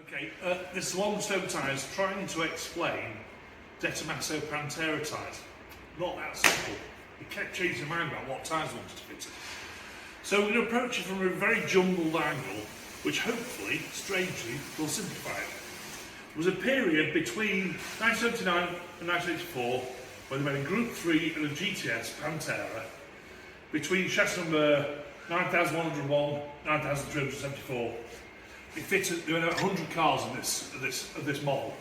Okay, this is Longstone Tyres trying to explain Tomaso Pantera tyres. Not that simple. He kept changing his mind about what tyres he wanted to fit in. So we're going to approach it from a very jumbled angle, which hopefully, strangely, will simplify it. There was a period between 1979 and 1984 when they made a Group 3 and a GTS Pantera between chassis number 9101, 9374. It fitted, there were 100 cars in this model.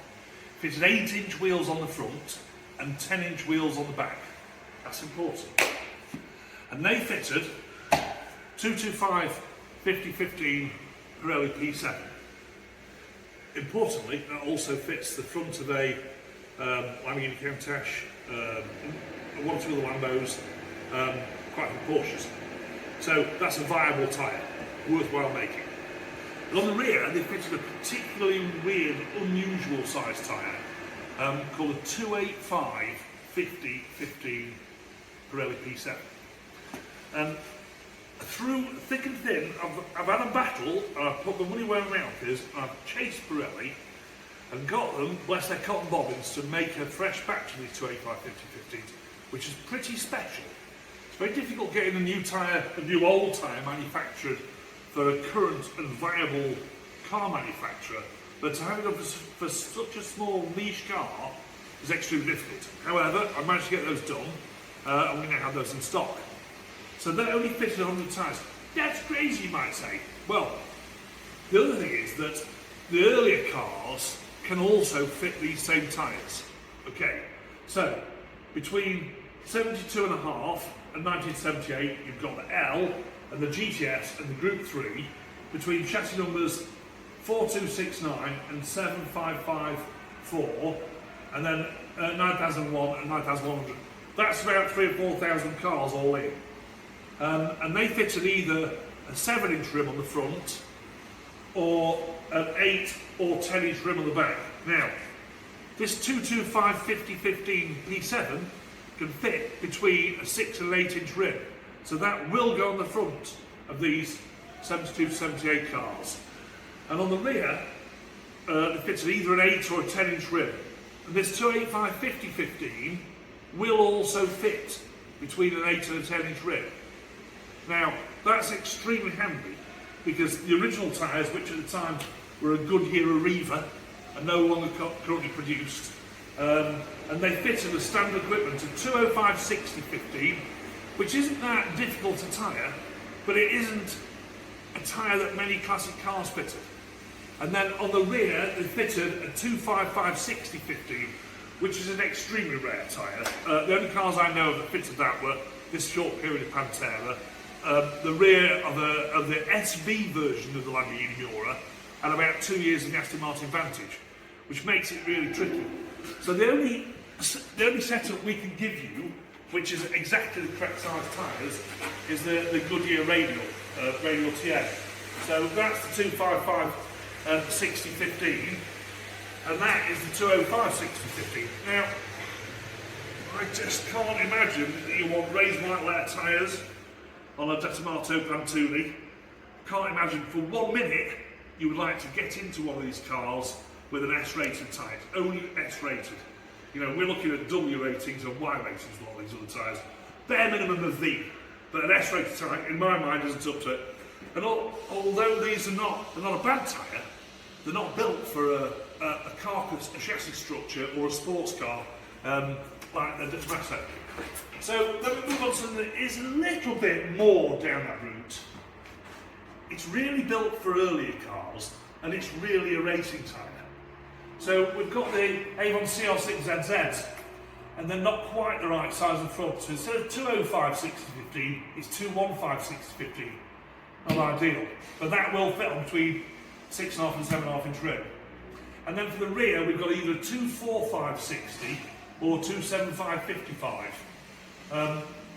It fitted 8-inch wheels on the front and 10-inch wheels on the back. That's important. And they fitted 225 50-15 Pirelli P7. Importantly, that also fits the front of a Lamborghini Countach, one or two other Lambos, quite a few Porsches. So that's a viable tyre, worthwhile making. And on the rear, they fitted a particularly weird, unusual size tyre called a 285 50-15 Pirelli P7. And through thick and thin, I've had a battle, and I've put the money where my mouth is, and I've chased Pirelli and got them, bless their cotton bobbins, to make a fresh batch of these 285 50-15s, which is pretty special. It's very difficult getting a new old tyre manufactured for a current and viable car manufacturer, but to have it done for such a small niche car is extremely difficult. However, I managed to get those done, and we now have those in stock. So they only fitted 100 tyres. That's crazy, you might say. Well, the other thing is that the earlier cars can also fit these same tyres. Okay, so between 72.5 and 1978, you've got the L and the GTS and the Group 3, between chassis numbers 4269 and 7554, and then 9001 and 9100. That's about 3,000 or 4,000 cars all in. And they fitted either a 7-inch rim on the front or an 8 or 10-inch rim on the back. Now, this 225 50-15 P7 can fit between a 6 and an 8-inch rim. So that will go on the front of these 72 to 78 cars. And on the rear, it fits either an 8 or a 10-inch rim. And this 285 50-15 will also fit between an 8 and a 10-inch rim. Now, that's extremely handy because the original tyres, which at the time were a Goodyear Arriva, are no longer currently produced. And they fitted a standard equipment of 205 60-15, which isn't that difficult a tyre, but it isn't a tyre that many classic cars fitted. And then on the rear, they fitted a 255 60-15, which is an extremely rare tyre. The only cars I know that fitted that were this short period of Pantera, the rear of the SV version of the Lamborghini Miura, and about 2 years in the Aston Martin Vantage, which makes it really tricky. So the only setup we can give you, which is exactly the correct size tyres, is the Goodyear radial TA. So that's the 255 60-15, and that is the 205 60-15. Now, I just can't imagine that you want raised white letter tyres on a Tomaso Pantera. Can't imagine for 1 minute you would like to get into one of these cars with an S-rated tyre, only S-rated. You know, we're looking at W ratings and Y ratings for all these other tyres. Bare minimum of V, but an S-rated tyre, in my mind, isn't up to it. And although these are not a bad tyre, they're not built for a carcass, a chassis structure, or a sports car like the Tomaso. So let me move on to something that is a little bit more down that route. It's really built for earlier cars, and it's really a racing tyre. So we've got the Avon CR6ZZs, and they're not quite the right size in front. So instead of 205 60-15, it's 215 60-15. Not ideal, but that will fit on between 6.5 and 7.5 inch rim. And then for the rear, we've got either a 245 60 or 275 55,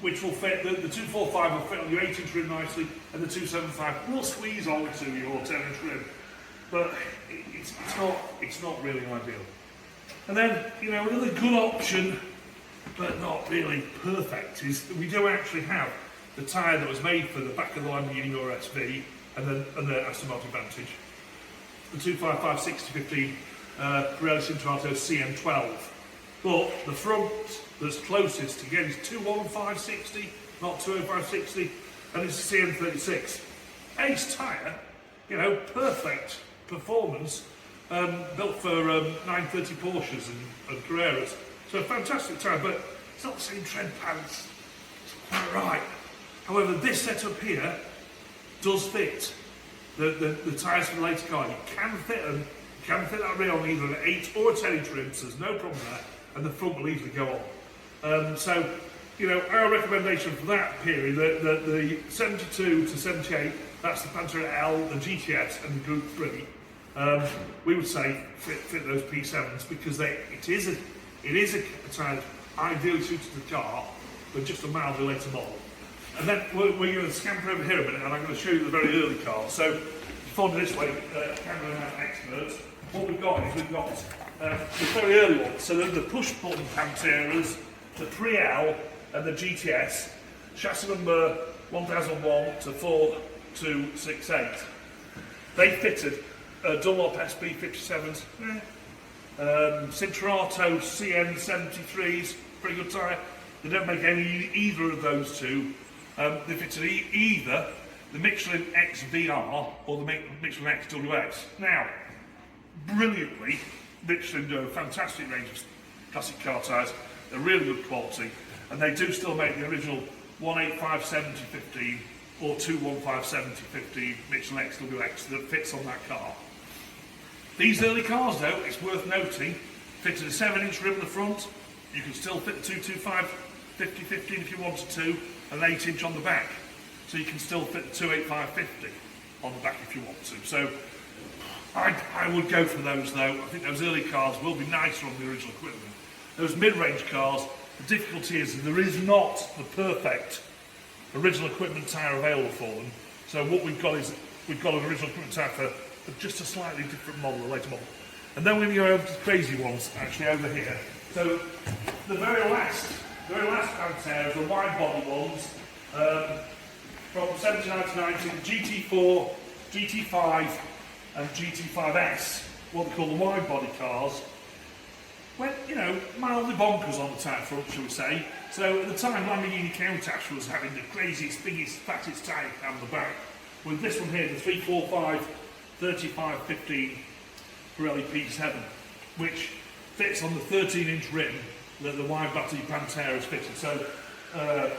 which will fit. The 245 will fit on your 8-inch rim nicely, and the 275 will squeeze onto your 10-inch rim. But it's not really ideal. And then, you know, another good option, but not really perfect, is that we do actually have the tyre that was made for the back of the Lamborghini Miura SV and the Aston Martin Vantage. the 255 6015 Pirelli Tomaso CM12. But the front that's closest to get is 21560, not 20560, and it's a CM36. Ace tyre, you know, perfect performance, built for 930 Porsches and Carreras. So a fantastic tyre, but it's not the same tread pants. It's not quite right. However, this setup here does fit the tyres for the later car. You can fit them. You can fit that rear on either an 8 or a 10 inch rim, so there's no problem there, and the front will easily go on. So, you know, our recommendation for that period, the 72 to 78, that's the Pantera L, the GTS, and the Group 3. We would say fit those P7s because it is a tyre ideally suited to the car, but just a mildly later model. And then we're going to scamper over here a minute, and I'm going to show you the very early cars. So, before this way, camera experts, what we've got is the very early ones. So the push-button Panteras, the Pre-L, and the GTS, chassis number 1001 to 4268. They fitted Dunlop SB 57s, Cintrato CN73s, pretty good tyre. They don't make either of those two. They fitted either the Michelin XVR or the Michelin XWX. Now, brilliantly, Michelin do a fantastic range of classic car tyres. They're really good quality, and they do still make the original 185/70/15 or 215/70/15 Michelin XWX that fits on that car. These early cars, though, it's worth noting, fitted a 7-inch rim in the front. You can still fit the 225/50/15 if you wanted to, and an 8-inch on the back. So you can still fit the 285/50 on the back if you want to. So I would go for those, though. I think those early cars will be nicer on the original equipment. Those mid-range cars, the difficulty is that there is not the perfect original equipment tyre available for them. So what we've got is we've got an original equipment tyre for just a slightly different model, a later model. And then we go over to the crazy ones, actually over here. So the very last Pantera, the wide body ones, from 79 to 90, GT4, GT5 and GT5S, what they call the wide body cars, went, you know, mildly bonkers on the tyre front, shall we say. So at the time, Lamborghini Countach was having the craziest, biggest, fattest tyre on the back. With this one here, the 345 35/15 Pirelli P7, which fits on the 13-inch rim that the wide body Pantera has fitted. So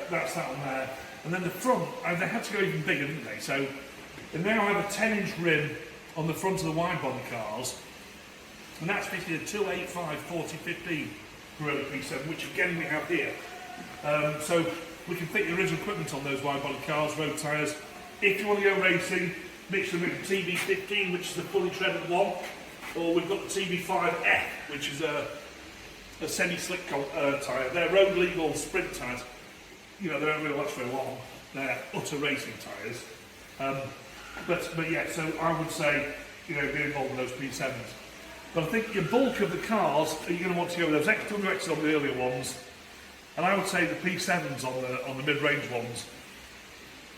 that's that one there. And then the front, they had to go even bigger, didn't they? So they now have a 10-inch rim on the front of the wide body cars, and that's fitted a 285/40/15 Pirelli P7, which again we have here. So we can fit the original equipment on those wide body cars, road tyres. If you want to go racing, mix them with the TB15, which is the fully treaded one, or we've got the TB5F, which is a semi-slick tyre. They're road legal sprint tyres. You know, they don't really last very long. They're utter racing tyres. But yeah, so I would say, you know, be involved in those P7s. But I think your bulk of the cars, you're going to want to go with those XWX on the earlier ones, and I would say the P7s on the mid-range ones.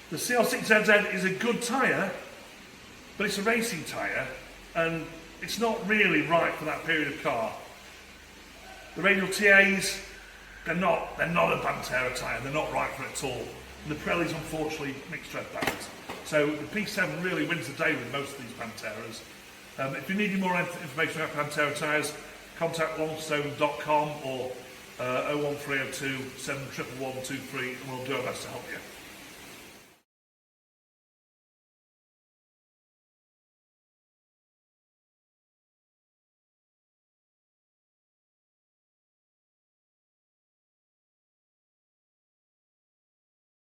The CL6ZZ is a good tyre, but it's a racing tyre, and it's not really right for that period of car. The radial TAs, they're not a Pantera tyre, they're not right for it at all. And the Pirellis, unfortunately, mixed tread balance. So the P7 really wins the day with most of these Panteras. If you need more information about Pantera tyres, contact longstone.com or 01302 71123 and we'll do our best to help you.